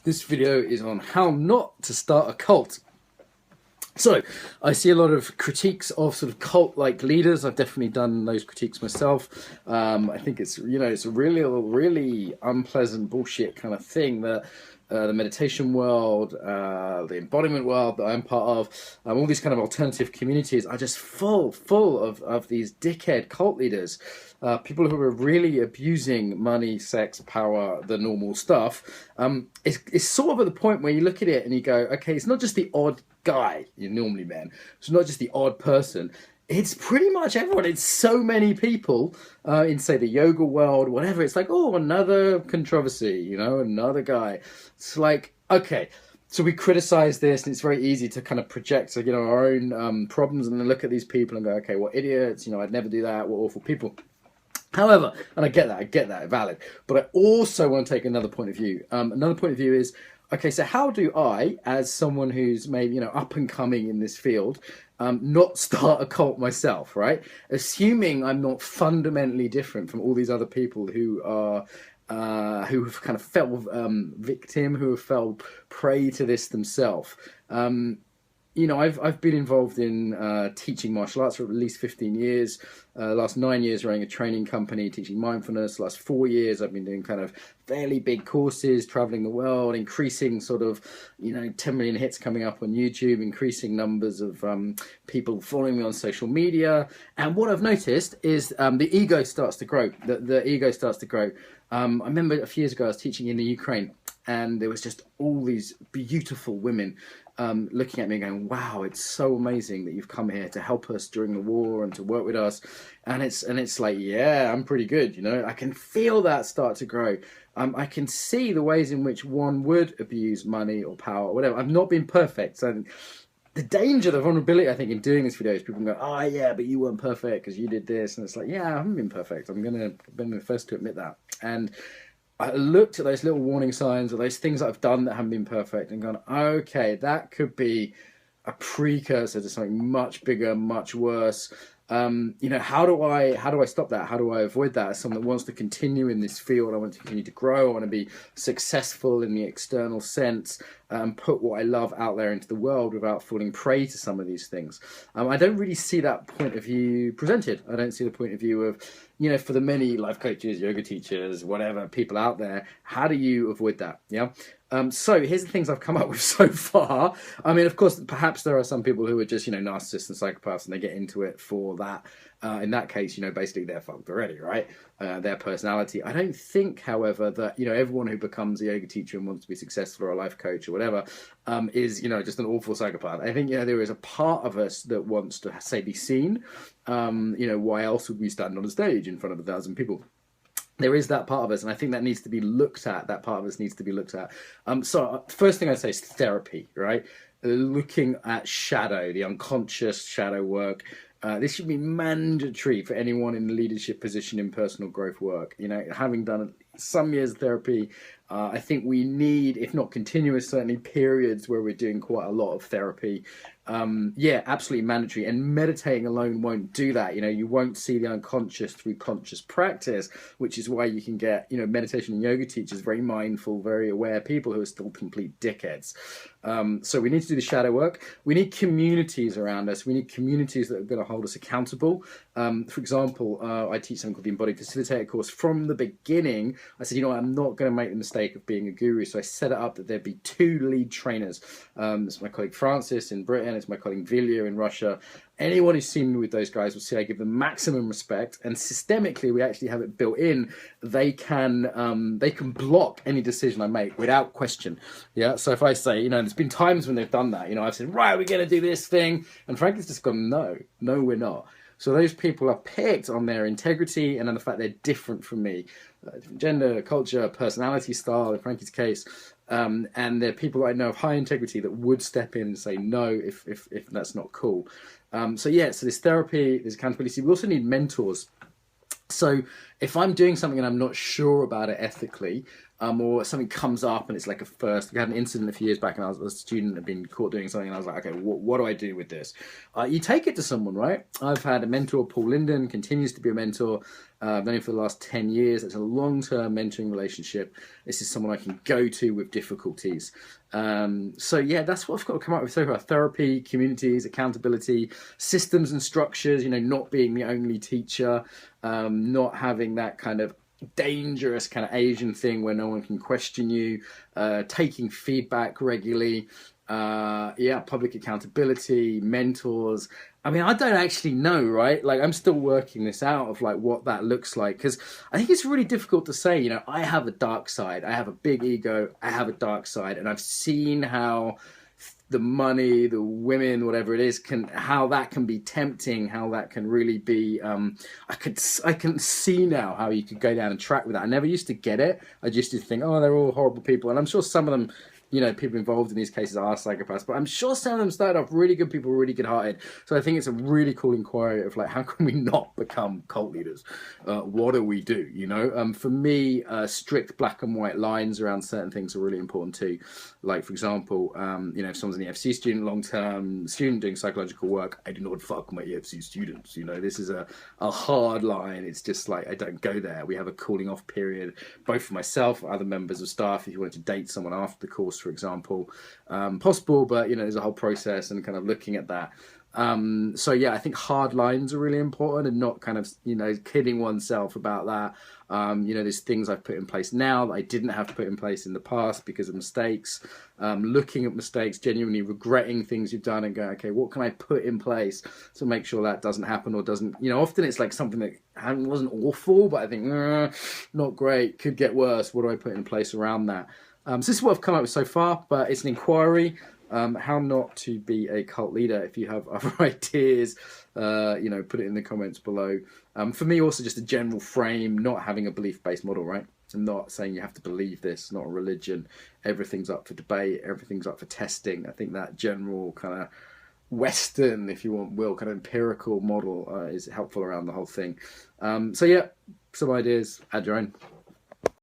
This video is on how not to start a cult. So I see a lot of critiques of sort of cult-like leaders. I've definitely done those critiques myself. I think it's, it's a really unpleasant bullshit kind of thing that the meditation world, the embodiment world that I'm part of, all these kind of alternative communities are just full of these dickhead cult leaders. People who are really abusing money, sex, power, the normal stuff. It's sort of at the point where you look at it and you go, okay, it's not just the odd guy you normally met. It's not just the odd person. It's pretty much everyone. It's so many people in, say, the yoga world, whatever. It's like, oh, another controversy, another guy. It's like, okay, so we criticize this, and it's very easy to kind of project, our own problems, and then look at these people and go, okay, what idiots, I'd never do that, what awful people. However, and I get that, valid. But I also want to take another point of view. Another point of view is, okay, so how do I, as someone who's maybe, up and coming in this field, not start a cult myself, right? Assuming I'm not fundamentally different from all these other people who are, who have kind of fell victim, who have fell prey to this themselves. I've been involved in teaching martial arts for at least 15 years. Last 9 years running a training company, teaching mindfulness. Last 4 years I've been doing kind of fairly big courses, traveling the world, increasing sort of, 10 million hits coming up on YouTube, increasing numbers of people following me on social media. And what I've noticed is the ego starts to grow. The ego starts to grow. I remember a few years ago I was teaching in the Ukraine, and there was just all these beautiful women looking at me and going, wow, it's so amazing that you've come here to help us during the war and to work with us. And it's like, yeah, I'm pretty good, I can feel that start to grow. I can see the ways in which one would abuse money or power or whatever. I've not been perfect. So the danger, the vulnerability, I think, in doing this video is people go, oh yeah, but you weren't perfect because you did this. And it's like, yeah, I haven't been perfect. I've been the first to admit that. And I looked at those little warning signs or those things that I've done that haven't been perfect and gone, okay, that could be a precursor to something much bigger, much worse. How do I stop that? How do I avoid that? As someone that wants to continue in this field, I want to continue to grow. I want to be successful in the external sense, and put what I love out there into the world without falling prey to some of these things. I don't really see that point of view presented. I don't see the point of view of, for the many life coaches, yoga teachers, whatever, people out there, how do you avoid that? Yeah. So here's the things I've come up with so far. I mean, of course, perhaps there are some people who are just, narcissists and psychopaths, and they get into it for that. In that case, basically they're fucked already, right? Their personality. I don't think, however, that, everyone who becomes a yoga teacher and wants to be successful or a life coach or whatever, is, just an awful psychopath. I think, there is a part of us that wants to, say, be seen. Why else would we stand on a stage in front of 1,000 people? There is that part of us, and I think that needs to be looked at. That part of us needs to be looked at. So first thing I'd say is therapy, right? Looking at shadow, the unconscious shadow work. This should be mandatory for anyone in a leadership position in personal growth work. Having done some years of therapy, I think we need, if not continuous, certainly periods where we're doing quite a lot of therapy. Yeah, absolutely mandatory. And meditating alone won't do that. You won't see the unconscious through conscious practice, which is why you can get, meditation and yoga teachers, very mindful, very aware people who are still complete dickheads. So we need to do the shadow work. We need communities around us. We need communities that are going to hold us accountable. For example, I teach something called the Embodied Facilitator course. From the beginning, I said, I'm not going to make the mistake of being a guru. So I set it up that there'd be 2 lead trainers. It's my colleague Francis in Britain. It's my colleague Vilya in Russia. Anyone who's seen me with those guys will see I give them maximum respect, and systemically we actually have it built in. They can block any decision I make without question. Yeah. So if I say, there's been times when they've done that. I've said, right, we're going to do this thing, and Frankie's just gone, no, we're not. So those people are picked on their integrity and on the fact they're different from me, different gender, culture, personality style. In Frankie's case. And they're people I know of high integrity that would step in and say no if that's not cool. So there's therapy, there's accountability. We also need mentors. So if I'm doing something and I'm not sure about it ethically, or something comes up and it's like a first. We had an incident a few years back, and I was a student had been caught doing something, and I was like, okay, what do I do with this? You take it to someone, right? I've had a mentor, Paul Linden, continues to be a mentor. I've known him for the last 10 years. It's a long-term mentoring relationship. This is someone I can go to with difficulties. So yeah, that's what I've got to come up with so far. Therapy, communities, accountability, systems and structures, not being the only teacher, not having that kind of dangerous kind of Asian thing where no one can question you, taking feedback regularly, public accountability, mentors. I mean, I don't actually know, right? Like, I'm still working this out of like what that looks like, because I think it's really difficult to say, I have a dark side, I have a big ego, I have a dark side, and I've seen how the money, the women, whatever it is, how that can be tempting, how that can really be. I can see now how you could go down and track with that. I never used to get it. I just used to think, oh, they're all horrible people, and I'm sure some of them, people involved in these cases are psychopaths, but I'm sure some of them started off really good people, really good-hearted. So I think it's a really cool inquiry of like, how can we not become cult leaders? What do we do? For me, strict black and white lines around certain things are really important too. Like, for example, if someone's an EFC student, long-term student doing psychological work, I do not fuck my EFC students. This is a hard line. It's just like, I don't go there. We have a cooling off period, both for myself, other members of staff, if you wanted to date someone after the course, for example, possible, but there's a whole process and kind of looking at that. So yeah, I think hard lines are really important, and not kind of kidding oneself about that. There's things I've put in place now that I didn't have to put in place in the past because of mistakes. Looking at mistakes, genuinely regretting things you've done, and going, okay, what can I put in place to make sure that doesn't happen, or doesn't. Often it's like something that wasn't awful, but I think not great, could get worse. What do I put in place around that? So this is what I've come up with so far, but it's an inquiry. How not to be a cult leader. If you have other ideas, put it in the comments below. For me, also just a general frame, not having a belief-based model, right? I'm not saying you have to believe this, not a religion. Everything's up for debate. Everything's up for testing. I think that general kind of Western, if you want, kind of empirical model is helpful around the whole thing. So yeah, some ideas, add your own.